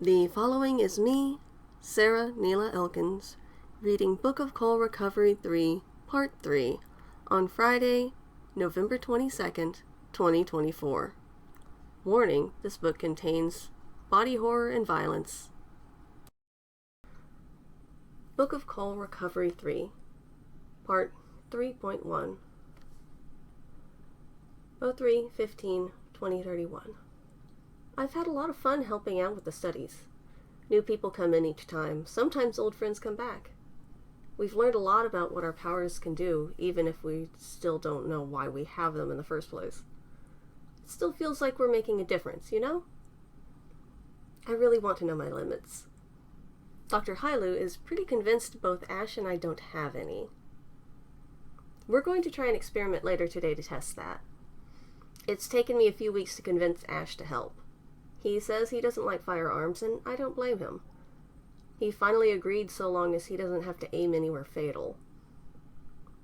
The following is me, Sarah Neila Elkins, reading Book of CoL Recovery 3, Part 3, on Friday, November 22nd, 2024. Warning, this book contains body horror and violence. Book of CoL Recovery 3, Part 3.1, 03/15/2031. I've had a lot of fun helping out with the studies. New people come in each time. Sometimes old friends come back. We've learned a lot about what our powers can do, even if we still don't know why we have them in the first place. It still feels like we're making a difference, you know? I really want to know my limits. Dr. Hailu is pretty convinced both Ash and I don't have any. We're going to try an experiment later today to test that. It's taken me a few weeks to convince Ash to help. He says he doesn't like firearms, and I don't blame him. He finally agreed so long as he doesn't have to aim anywhere fatal.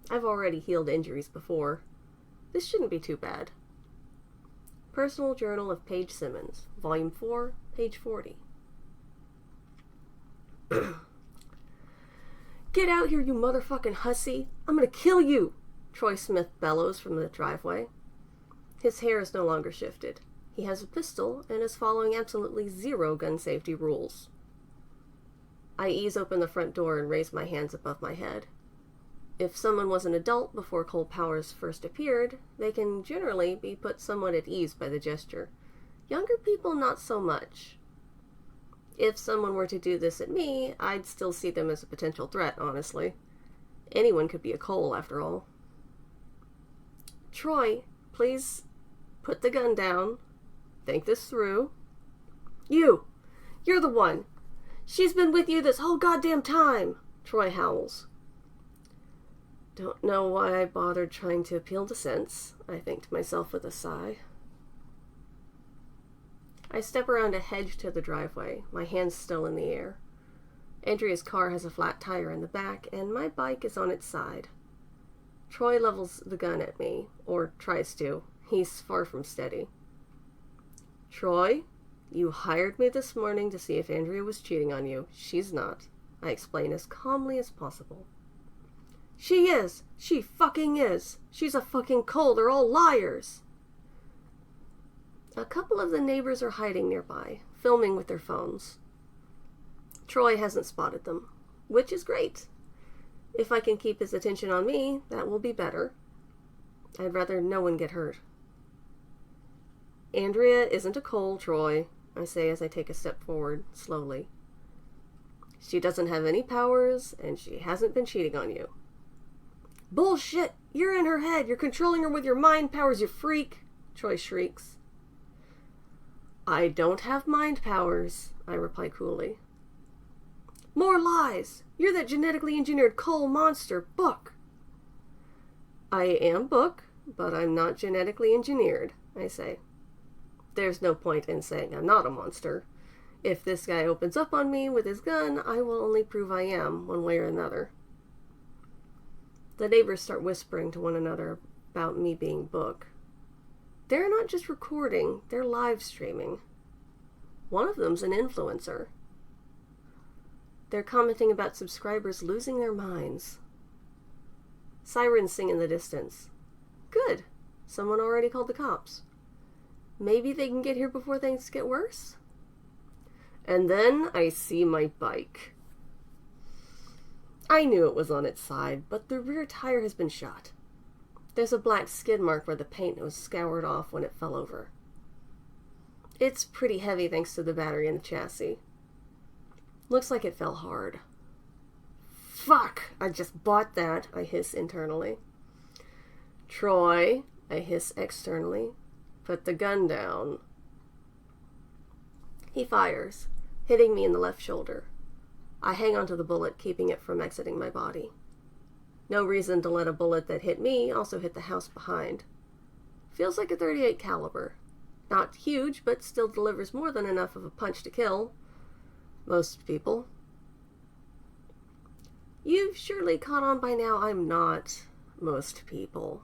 I've already healed injuries before. This shouldn't be too bad. Personal Journal of Paige Simmons, Volume 4, page 40. Get out here, you motherfucking hussy! I'm gonna kill you! Troy Smith bellows from the driveway. His hair is no longer shifted. He has a pistol and is following absolutely zero gun safety rules. I ease open the front door and raise my hands above my head. If someone was an adult before CoL powers first appeared, they can generally be put somewhat at ease by the gesture. Younger people, not so much. If someone were to do this at me, I'd still see them as a potential threat, honestly. Anyone could be a CoL, after all. Troy, please put the gun down. Think this through. You're the one. She's been with you this whole goddamn time, Troy howls. Don't know why I bothered trying to appeal to sense, I think to myself with a sigh. I step around a hedge to the driveway, my hands still in the air. Andrea's car has a flat tire in the back, and my bike is on its side. Troy levels the gun at me, or tries to. He's far from steady. Troy, you hired me this morning to see if Andrea was cheating on you. She's not, I explain as calmly as possible. She is! She fucking is! She's a fucking CoL! They're all liars! A couple of the neighbors are hiding nearby, filming with their phones. Troy hasn't spotted them, which is great. If I can keep his attention on me, that will be better. I'd rather no one get hurt. Andrea isn't a CoL, Troy, I say as I take a step forward, slowly. She doesn't have any powers, and she hasn't been cheating on you. Bullshit! You're in her head! You're controlling her with your mind powers, you freak! Troy shrieks. I don't have mind powers, I reply coolly. More lies! You're that genetically engineered CoL monster, Book! I am Book, but I'm not genetically engineered, I say. There's no point in saying I'm not a monster. If this guy opens up on me with his gun, I will only prove I am, one way or another. The neighbors start whispering to one another about me being Book. They're not just recording, they're live streaming. One of them's an influencer. They're commenting about subscribers losing their minds. Sirens sing in the distance. Good. Someone already called the cops. Maybe they can get here before things get worse? And then I see my bike. I knew it was on its side, but the rear tire has been shot. There's a black skid mark where the paint was scoured off when it fell over. It's pretty heavy thanks to the battery in the chassis. Looks like it fell hard. Fuck! I just bought that, I hiss internally. Troy, I hiss externally. Put the gun down. He fires, hitting me in the left shoulder. I hang onto the bullet, keeping it from exiting my body. No reason to let a bullet that hit me also hit the house behind. Feels like a .38 caliber. Not huge, but still delivers more than enough of a punch to kill most people. You've surely caught on by now I'm not most people.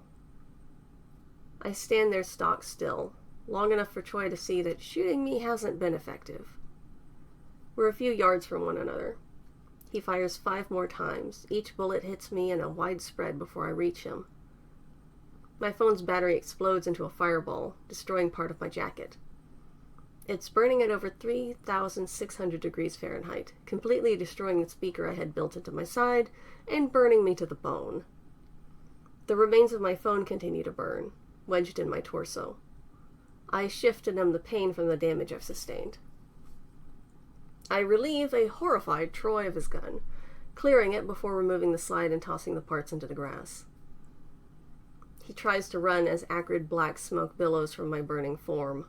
I stand there stock still, long enough for Troy to see that shooting me hasn't been effective. We're a few yards from one another. He fires 5 more times. Each bullet hits me in a wide spread before I reach him. My phone's battery explodes into a fireball, destroying part of my jacket. It's burning at over 3,600 degrees Fahrenheit, completely destroying the speaker I had built into my side and burning me to the bone. The remains of my phone continue to burn, wedged in my torso. I shift to numb the pain from the damage I've sustained. I relieve a horrified Troy of his gun, clearing it before removing the slide and tossing the parts into the grass. He tries to run as acrid black smoke billows from my burning form.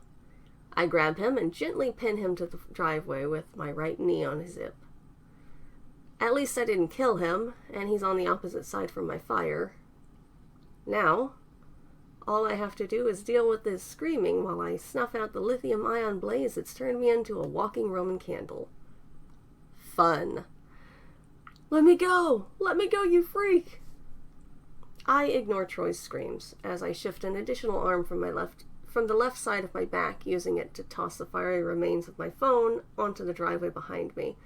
I grab him and gently pin him to the driveway with my right knee on his hip. At least I didn't kill him, and he's on the opposite side from my fire. Now, all I have to do is deal with this screaming while I snuff out the lithium-ion blaze that's turned me into a walking Roman candle. Fun. Let me go! Let me go, you freak! I ignore Troy's screams as I shift an additional arm from the left side of my back, using it to toss the fiery remains of my phone onto the driveway behind me,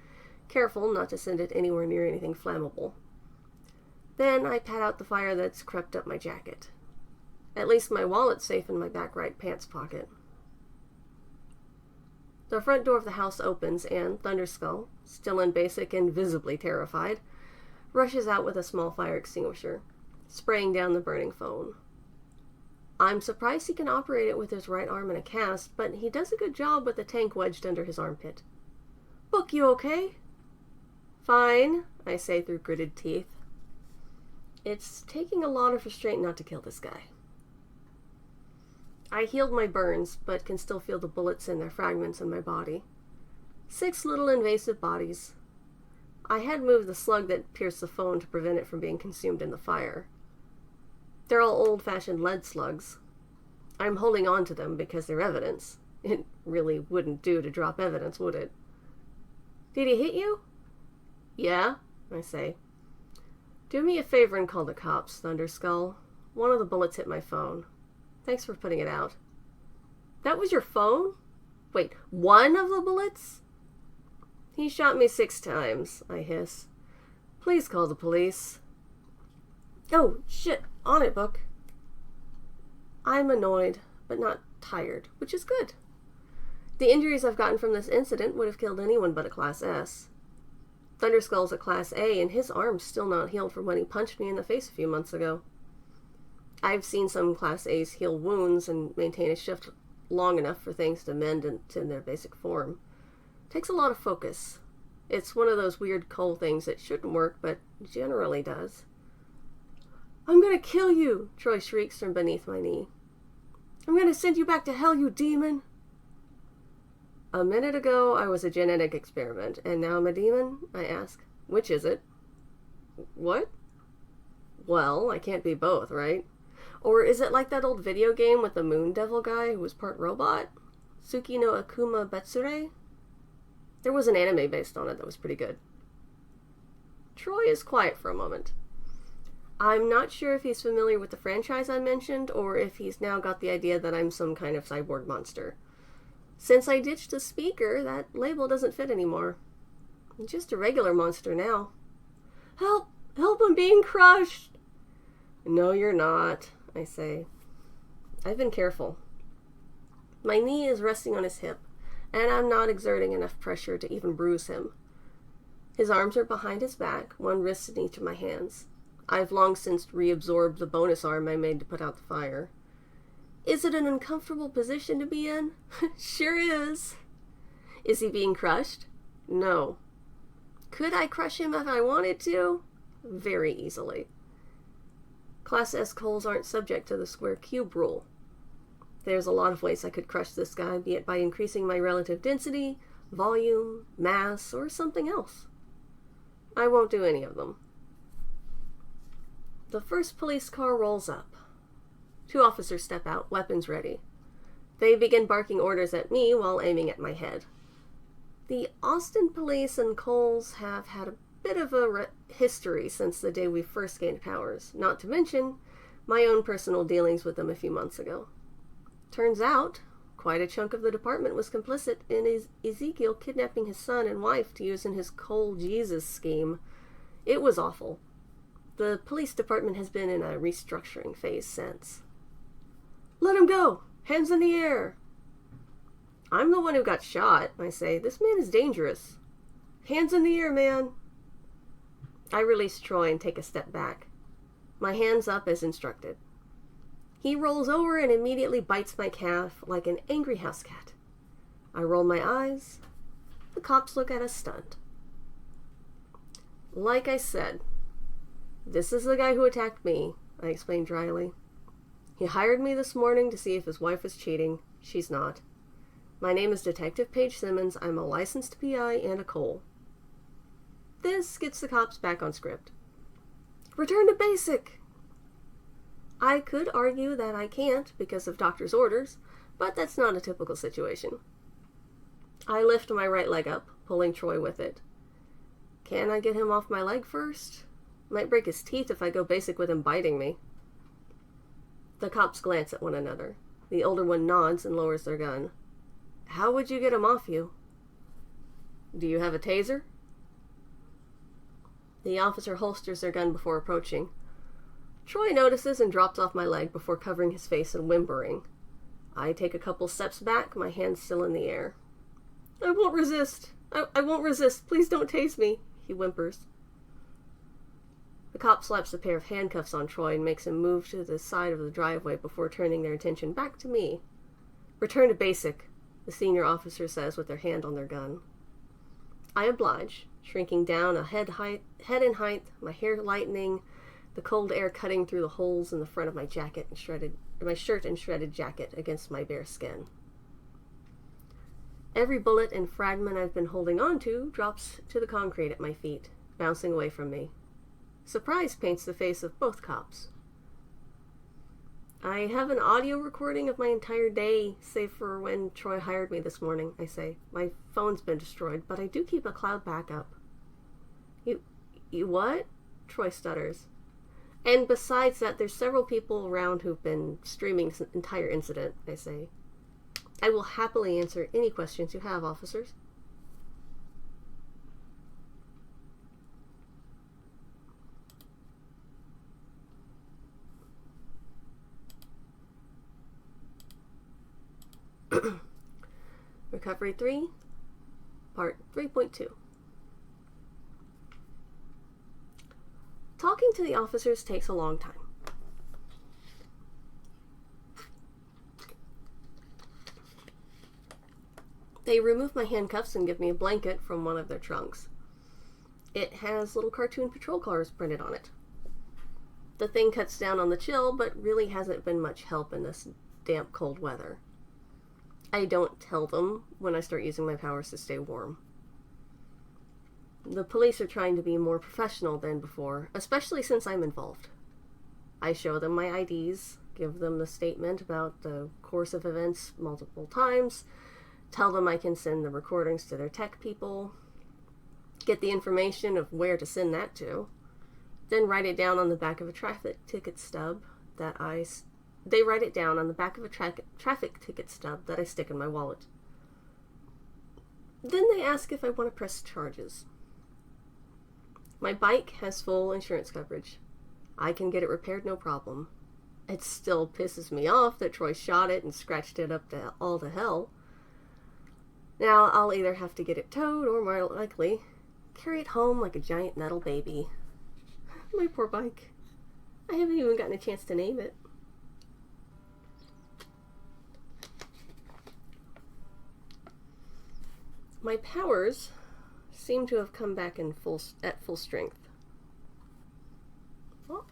careful not to send it anywhere near anything flammable. Then I pat out the fire that's crept up my jacket. At least my wallet's safe in my back right pants pocket. The front door of the house opens and Thunderskull, still in basic and visibly terrified, rushes out with a small fire extinguisher, spraying down the burning phone. I'm surprised he can operate it with his right arm in a cast, but he does a good job with the tank wedged under his armpit. Book, you okay? Fine, I say through gritted teeth. It's taking a lot of restraint not to kill this guy. I healed my burns, but can still feel the bullets and their fragments in my body. 6 little invasive bodies. I had moved the slug that pierced the phone to prevent it from being consumed in the fire. They're all old-fashioned lead slugs. I'm holding on to them because they're evidence. It really wouldn't do to drop evidence, would it? Did he hit you? Yeah, I say. Do me a favor and call the cops, Thunderskull. One of the bullets hit my phone. Thanks for putting it out. That was your phone? Wait, one of the bullets? He shot me 6 times, I hiss. Please call the police. Oh, shit. On it, Book. I'm annoyed, but not tired, which is good. The injuries I've gotten from this incident would have killed anyone but a Class S. Thunderskull's a Class A, and his arm's still not healed from when he punched me in the face a few months ago. I've seen some Class A's heal wounds and maintain a shift long enough for things to mend into their basic form. Takes a lot of focus. It's one of those weird CoL things that shouldn't work, but generally does. I'm gonna kill you, Troy shrieks from beneath my knee. I'm gonna send you back to hell, you demon. A minute ago, I was a genetic experiment, and now I'm a demon? I ask. Which is it? What? Well, I can't be both, right? Or is it like that old video game with the Moon Devil guy who was part robot? Tsuki no Akuma Betsure? There was an anime based on it that was pretty good. Troy is quiet for a moment. I'm not sure if he's familiar with the franchise I mentioned, or if he's now got the idea that I'm some kind of cyborg monster. Since I ditched the speaker, that label doesn't fit anymore. I'm just a regular monster now. Help! Help, I'm being crushed! No, you're not, I say. I've been careful. My knee is resting on his hip, and I'm not exerting enough pressure to even bruise him. His arms are behind his back, one wrist in each of my hands. I've long since reabsorbed the bonus arm I made to put out the fire. Is it an uncomfortable position to be in? Sure is. Is he being crushed? No. Could I crush him if I wanted to? Very easily. Class S CoLs aren't subject to the square cube rule. There's a lot of ways I could crush this guy, be it by increasing my relative density, volume, mass, or something else. I won't do any of them. The first police car rolls up. 2 officers step out, weapons ready. They begin barking orders at me while aiming at my head. The Austin police and CoLs have had a bit of a history since the day we first gained powers, not to mention my own personal dealings with them a few months ago. Turns out, quite a chunk of the department was complicit in Ezekiel kidnapping his son and wife to use in his CoL Jesus scheme. It was awful. The police department has been in a restructuring phase since. Let him go! Hands in the air! I'm the one who got shot, I say. This man is dangerous. Hands in the air, man! I release Troy and take a step back. My hands up as instructed. He rolls over and immediately bites my calf like an angry house cat. I roll my eyes. The cops look at us stunned. Like I said, this is the guy who attacked me, I explained dryly. He hired me this morning to see if his wife was cheating. She's not. My name is Detective Paige Simmons. I'm a licensed PI and a CoL. This gets the cops back on script. Return to basic! I could argue that I can't because of doctor's orders, but that's not a typical situation. I lift my right leg up, pulling Troy with it. Can I get him off my leg first? Might break his teeth if I go basic with him biting me. The cops glance at one another. The older one nods and lowers their gun. How would you get him off you? Do you have a taser? The officer holsters their gun before approaching. Troy notices and drops off my leg before covering his face and whimpering. I take a couple steps back, my hands still in the air. I won't resist. I won't resist. Please don't tase me, he whimpers. The cop slaps a pair of handcuffs on Troy and makes him move to the side of the driveway before turning their attention back to me. Return to basic, the senior officer says with their hand on their gun. I oblige, shrinking down a head in height, my hair lightening, the cold air cutting through the holes in the front of my shirt and shredded jacket against my bare skin. Every bullet and fragment I've been holding on to drops to the concrete at my feet, bouncing away from me. Surprise paints the face of both cops. I have an audio recording of my entire day, save for when Troy hired me this morning, I say. My phone's been destroyed, but I do keep a cloud backup. You what? Troy stutters. And besides that, there's several people around who've been streaming this entire incident, I say. I will happily answer any questions you have, officers. Recovery 3, Part 3.2. Talking to the officers takes a long time. They remove my handcuffs and give me a blanket from one of their trunks. It has little cartoon patrol cars printed on it. The thing cuts down on the chill, but really hasn't been much help in this damp, cold weather. I don't tell them when I start using my powers to stay warm. The police are trying to be more professional than before, especially since I'm involved. I show them my IDs, give them the statement about the course of events multiple times, tell them I can send the recordings to their tech people, get the information of where to send that to, then write it down on the back of a traffic ticket stub that I stick in my wallet. Then they ask if I want to press charges. My bike has full insurance coverage. I can get it repaired no problem. It still pisses me off that Troy shot it and scratched it up to all to hell. Now I'll either have to get it towed or, more likely, carry it home like a giant metal baby. My poor bike. I haven't even gotten a chance to name it. My powers seem to have come back at full strength. Oh.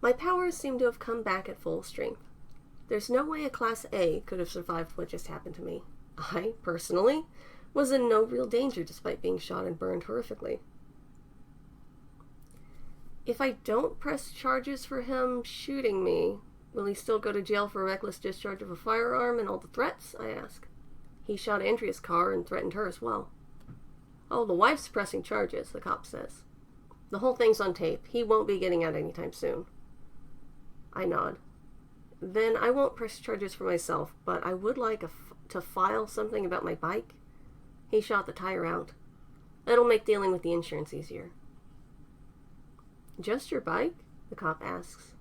My powers seem to have come back at full strength. There's no way a Class A could have survived what just happened to me. I, personally, was in no real danger despite being shot and burned horrifically. If I don't press charges for him shooting me, will he still go to jail for reckless discharge of a firearm and all the threats? I ask. He shot Andrea's car and threatened her as well. Oh, the wife's pressing charges, the cop says. The whole thing's on tape. He won't be getting out anytime soon. I nod. Then I won't press charges for myself, but I would like to file something about my bike. He shot the tire out. It'll make dealing with the insurance easier. Just your bike? The cop asks.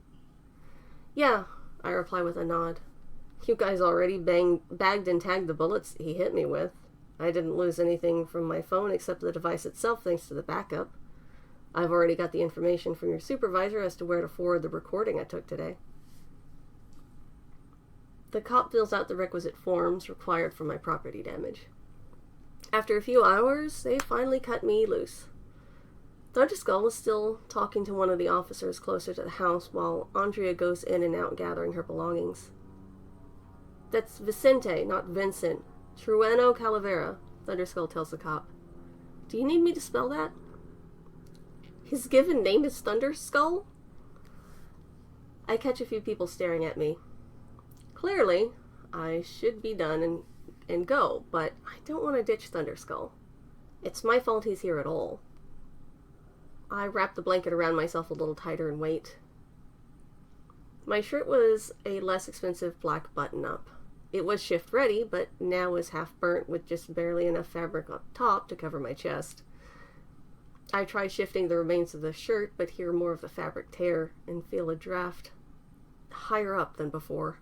Yeah, I reply with a nod. You guys already bagged and tagged the bullets he hit me with. I didn't lose anything from my phone except the device itself thanks to the backup. I've already got the information from your supervisor as to where to forward the recording I took today. The cop fills out the requisite forms required for my property damage. After a few hours, they finally cut me loose. Thunderskull was still talking to one of the officers closer to the house while Andrea goes in and out gathering her belongings. That's Vicente, not Vincent. Trueno Calavera, Thunderskull tells the cop. Do you need me to spell that? His given name is Thunderskull? I catch a few people staring at me. Clearly, I should be done and go, but I don't want to ditch Thunderskull. It's my fault he's here at all. I wrap the blanket around myself a little tighter and wait. My shirt was a less expensive black button-up. It was shift ready, but now was half burnt with just barely enough fabric up top to cover my chest. I try shifting the remains of the shirt, but hear more of the fabric tear and feel a draft higher up than before.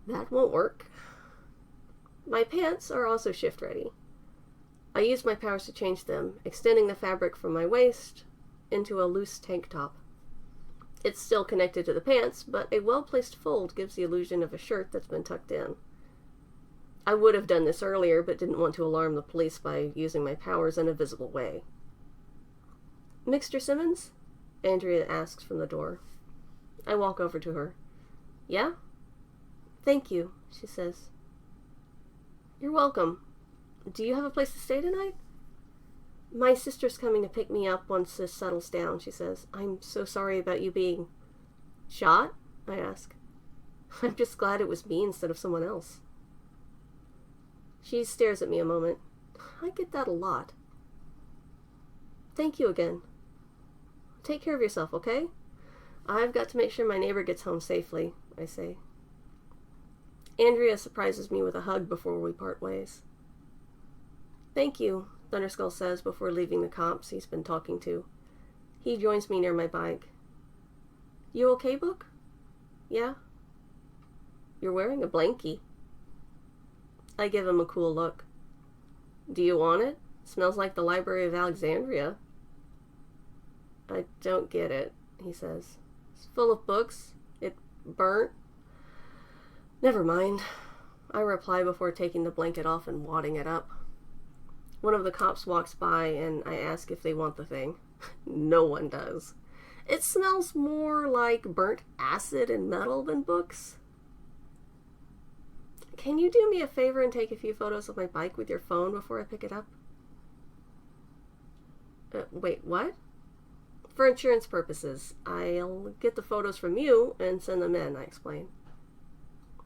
That won't work. My pants are also shift ready. I use my powers to change them, extending the fabric from my waist into a loose tank top. It's still connected to the pants, but a well-placed fold gives the illusion of a shirt that's been tucked in. I would have done this earlier, but didn't want to alarm the police by using my powers in a visible way. Mr. Simmons? Andrea asks from the door. I walk over to her. Yeah? Thank you, she says. You're welcome. Do you have a place to stay tonight? My sister's coming to pick me up once this settles down, she says. I'm so sorry about you being shot, I ask. I'm just glad it was me instead of someone else. She stares at me a moment. I get that a lot. Thank you again. Take care of yourself, okay? I've got to make sure my neighbor gets home safely, I say. Andrea surprises me with a hug before we part ways. Thank you, Thunderskull says before leaving the cops he's been talking to. He joins me near my bike. You okay, Book? Yeah? You're wearing a blankie. I give him a cool look. Do you want it? Smells like the Library of Alexandria. I don't get it, he says. It's full of books. It burnt. Never mind, I reply before taking the blanket off and wadding it up. One of the cops walks by and I ask if they want the thing. No one does. It smells more like burnt acid and metal than books. Can you do me a favor and take a few photos of my bike with your phone before I pick it up? Wait, what? For insurance purposes. I'll get the photos from you and send them in, I explain.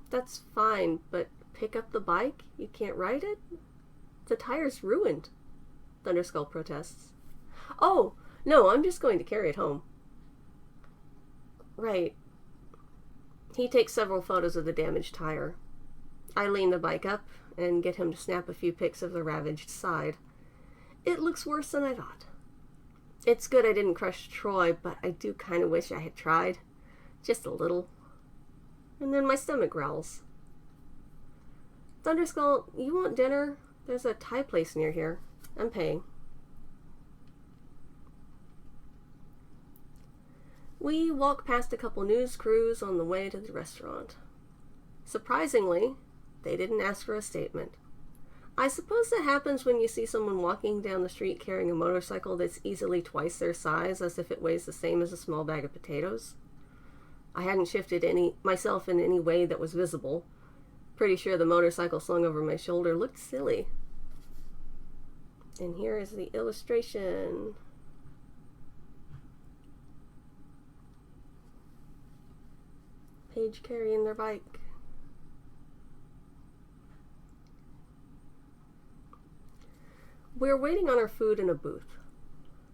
That's fine, but pick up the bike? You can't ride it? The tire's ruined, Thunderskull protests. Oh, no, I'm just going to carry it home. Right. He takes several photos of the damaged tire. I lean the bike up and get him to snap a few pics of the ravaged side. It looks worse than I thought. It's good I didn't crush Troy, but I do kind of wish I had tried. Just a little. And then my stomach growls. Thunderskull, you want dinner? There's a Thai place near here. I'm paying. We walk past a couple news crews on the way to the restaurant. Surprisingly, they didn't ask for a statement. I suppose that happens when you see someone walking down the street carrying a motorcycle that's easily twice their size, as if it weighs the same as a small bag of potatoes. I hadn't shifted myself in any way that was visible. Pretty sure the motorcycle slung over my shoulder looked silly. And here is the illustration. Page carrying their bike. We're waiting on our food in a booth.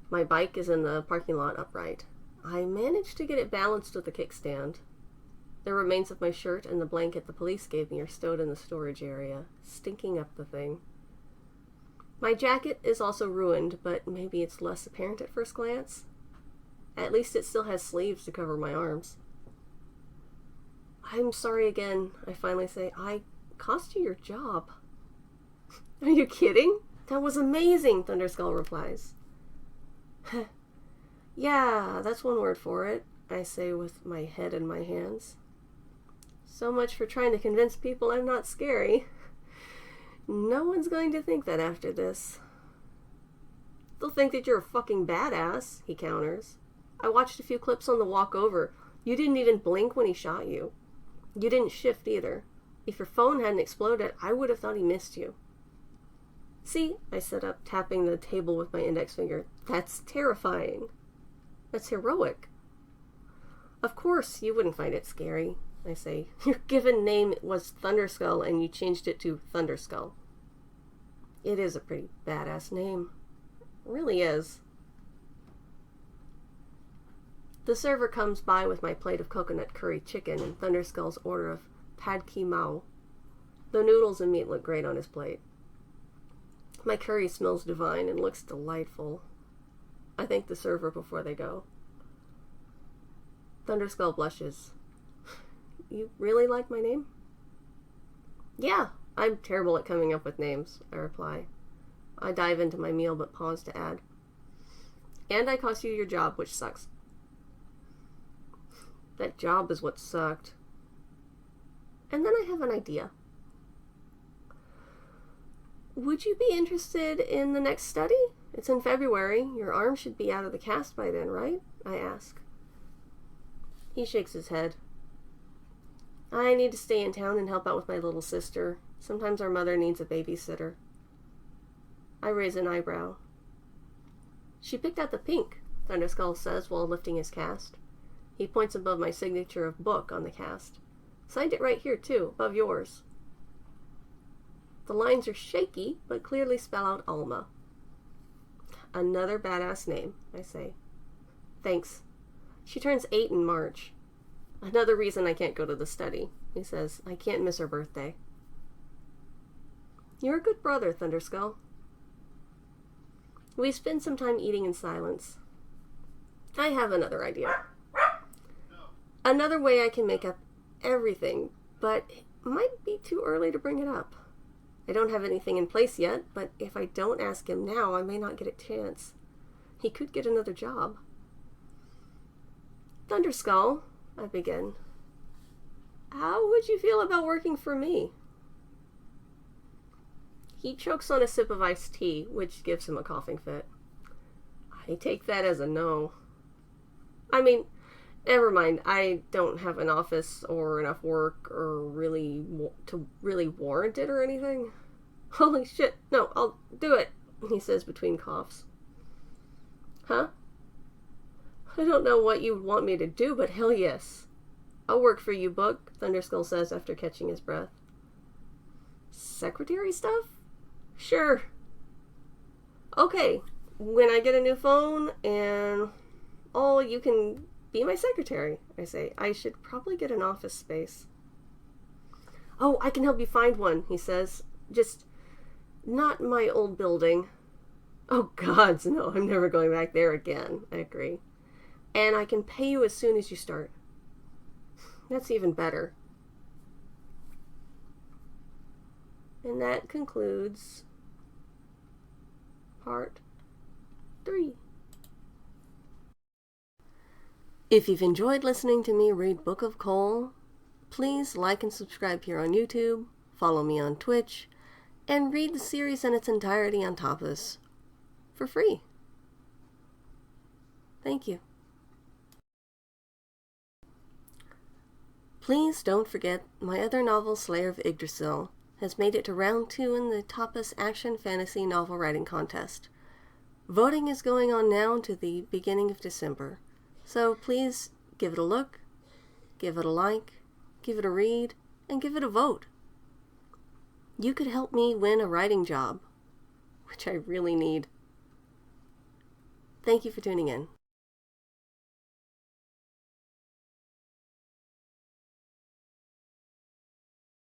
My bike is in the parking lot upright. I managed to get it balanced with the kickstand. The remains of my shirt and the blanket the police gave me are stowed in the storage area, stinking up the thing. My jacket is also ruined, but maybe it's less apparent at first glance. At least it still has sleeves to cover my arms. I'm sorry again, I finally say. I cost you your job. Are you kidding? That was amazing, Thunderskull replies. Yeah, that's one word for it, I say with my head in my hands. So much for trying to convince people I'm not scary. No one's going to think that after this. They'll think that you're a fucking badass, he counters. I watched a few clips on the walk over. You didn't even blink when he shot you. You didn't shift either. If your phone hadn't exploded, I would have thought he missed you. See, I sit up, tapping the table with my index finger. That's terrifying. That's heroic. Of course, you wouldn't find it scary, I say. Your given name was Thunderskull, and you changed it to Thunderskull. It is a pretty badass name. It really is. The server comes by with my plate of coconut curry chicken and Thunderskull's order of pad ki mao. The noodles and meat look great on his plate. My curry smells divine and looks delightful. I thank the server before they go. Thunderskull blushes. You really like my name? Yeah, I'm terrible at coming up with names, I reply. I dive into my meal but pause to add. And I cost you your job, which sucks. That job is what sucked. And then I have an idea. Would you be interested in the next study? It's in February. Your arm should be out of the cast by then, right? I ask. He shakes his head. I need to stay in town and help out with my little sister. Sometimes our mother needs a babysitter. I raise an eyebrow. She picked out the pink, Thunderskull says while lifting his cast. He points above my signature of book on the cast. Signed it right here, too, above yours. The lines are shaky, but clearly spell out Alma. Another badass name, I say. Thanks. She turns 8 in March. Another reason I can't go to the study, he says. I can't miss her birthday. You're a good brother, Thunderskull. We spend some time eating in silence. I have another idea. Another way I can make up everything, but it might be too early to bring it up. I don't have anything in place yet, but if I don't ask him now, I may not get a chance. He could get another job. Thunderskull, I begin. How would you feel about working for me? He chokes on a sip of iced tea, which gives him a coughing fit. I take that as a no. I mean, never mind, I don't have an office or enough work or to really warrant it or anything. Holy shit, no, I'll do it, he says between coughs. Huh? I don't know what you want me to do, but hell yes. I'll work for you, Book, Thunderskull says after catching his breath. Secretary stuff? Sure. Okay, when I get a new phone and all, you can be my secretary, I say. I should probably get an office space. Oh, I can help you find one, he says. Just not my old building. Oh, gods, no, I'm never going back there again, I agree. And I can pay you as soon as you start. That's even better. And that concludes part 3. If you've enjoyed listening to me read Book of CoL, please like and subscribe here on YouTube, follow me on Twitch, and read the series in its entirety on Tapas for free. Thank you. Please don't forget my other novel, Slayer of Yggdrasil, has made it to round 2 in the Tapas Action Fantasy Novel Writing Contest. Voting is going on now to the beginning of December, so please give it a look, give it a like, give it a read, and give it a vote. You could help me win a writing job, which I really need. Thank you for tuning in.